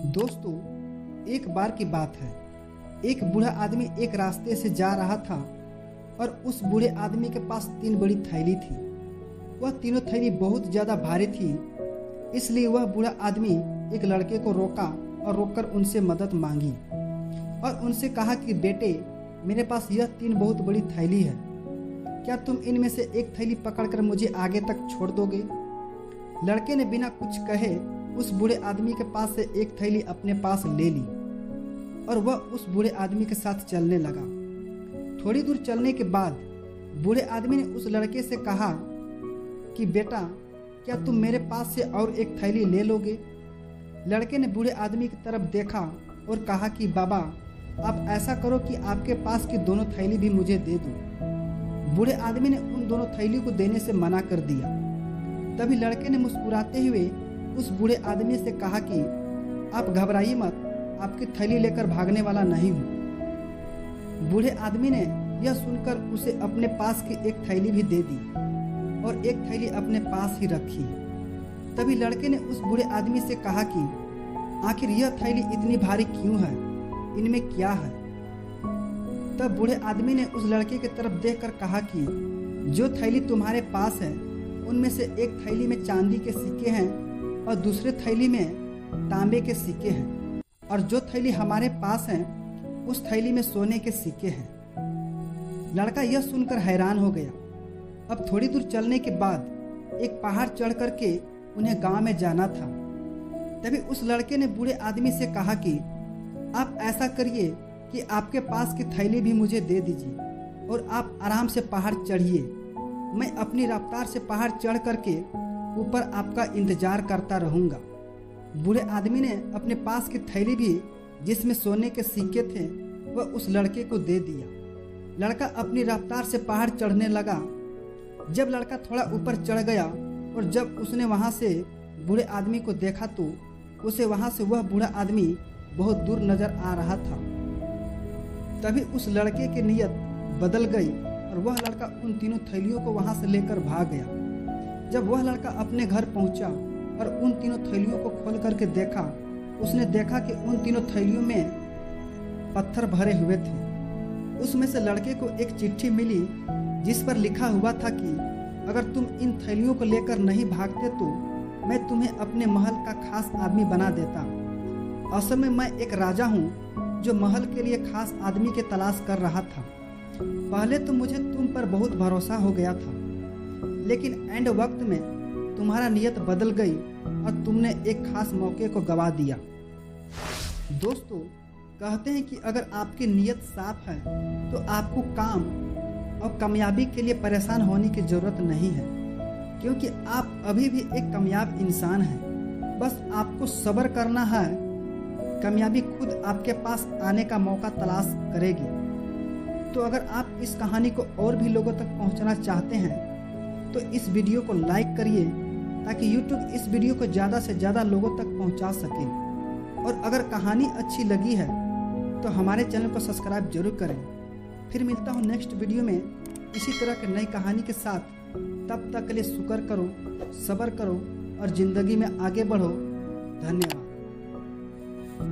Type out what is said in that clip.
दोस्तों, एक बार की बात है। एक बूढ़ा आदमी एक रास्ते से जा रहा था और उस बूढ़े आदमी के पास 3 बड़ी थैली थी। वह तीनों थैली बहुत ज्यादा भारी थी, इसलिए वह बूढ़ा आदमी एक लड़के को रोका और रोककर उनसे मदद मांगी और उनसे कहा कि बेटे, मेरे पास यह 3 बहुत बड़ी थैली है, क्या तुम इनमें से एक थैली पकड़कर मुझे आगे तक छोड़ दोगे? लड़के ने बिना कुछ कहे उस बूढ़े आदमी के पास से एक थैली अपने पास ले ली और वह उस बूढ़े आदमी के साथ चलने लगा। थोड़ी दूर चलने के बाद बूढ़े आदमी ने उस लड़के से कहा कि बेटा, क्या तुम मेरे पास से और एक थैली ले लोगे? लड़के ने बूढ़े आदमी की तरफ देखा और कहा कि बाबा, आप ऐसा करो कि आपके पास की दोनों थैली भी मुझे दे दो। बूढ़े आदमी ने उन दोनों थैली को देने से मना कर दिया। तभी लड़के ने मुस्कुराते हुए उस बूढ़े आदमी से कहा कि आप घबराइए मत, आपकी थैली लेकर भागने वाला नहीं हूँ। बूढ़े आदमी ने यह सुनकर उसे अपने पास की एक थैली भी दे दी और एक थैली अपने पास ही रखी। तभी लड़के ने उस बूढ़े आदमी से कहा कि आखिर यह थैली इतनी भारी क्यों है, इनमें क्या है? तब बूढ़े आदमी ने उस लड़के की तरफ देखकर कहा कि जो थैली तुम्हारे पास है उनमें से एक थैली में चांदी के सिक्के हैं और दूसरे थैली में तांबे के सिक्के हैं, और जो थैली हमारे पास है उस थैली में सोने के सिक्के हैं। लड़का यह सुनकर हैरान हो गया। अब थोड़ी दूर चलने के बाद एक पहाड़ चढ़ करके उन्हें गांव में जाना था। तभी उस लड़के ने बूढ़े आदमी से कहा कि आप ऐसा करिए कि आपके पास की थैली भी मुझे दे दीजिए और आप आराम से पहाड़ चढ़िए। मैं अपनी रफ्तार से पहाड़ चढ़ करके ऊपर आपका इंतजार करता रहूंगा। बूढ़े आदमी ने अपने पास की थैली भी, जिसमें सोने के सिक्के थे, वह उस लड़के को दे दिया। लड़का अपनी रफ्तार से पहाड़ चढ़ने लगा। जब लड़का थोड़ा ऊपर चढ़ गया और जब उसने वहां से बूढ़े आदमी को देखा तो उसे वहां से वह बूढ़ा आदमी बहुत दूर नजर आ रहा था। तभी उस लड़के की नीयत बदल गई और वह लड़का उन तीनों थैलियों को वहां से लेकर भाग गया। जब वह लड़का अपने घर पहुंचा और उन तीनों थैलियों को खोल करके देखा, उसने देखा कि उन तीनों थैलियों में पत्थर भरे हुए थे। उसमें से लड़के को एक चिट्ठी मिली जिस पर लिखा हुआ था कि अगर तुम इन थैलियों को लेकर नहीं भागते तो मैं तुम्हें अपने महल का खास आदमी बना देता। असल में मैं एक राजा हूँ जो महल के लिए खास आदमी की तलाश कर रहा था। पहले तो मुझे तुम पर बहुत भरोसा हो गया था, लेकिन एंड वक्त में तुम्हारा नियत बदल गई और तुमने एक खास मौके को गवा दिया। दोस्तों, कहते हैं कि अगर आपकी नियत साफ है तो आपको काम और कामयाबी के लिए परेशान होने की जरूरत नहीं है, क्योंकि आप अभी भी एक कामयाब इंसान हैं। बस आपको सब्र करना है, कामयाबी खुद आपके पास आने का मौका तलाश करेगी। तो अगर आप इस कहानी को और भी लोगों तक पहुंचाना चाहते हैं तो इस वीडियो को लाइक करिए ताकि YouTube इस वीडियो को ज़्यादा से ज़्यादा लोगों तक पहुंचा सके। और अगर कहानी अच्छी लगी है तो हमारे चैनल को सब्सक्राइब जरूर करें। फिर मिलता हूं नेक्स्ट वीडियो में इसी तरह की नई कहानी के साथ। तब तक के लिए शुक्र करो, सब्र करो और ज़िंदगी में आगे बढ़ो। धन्यवाद।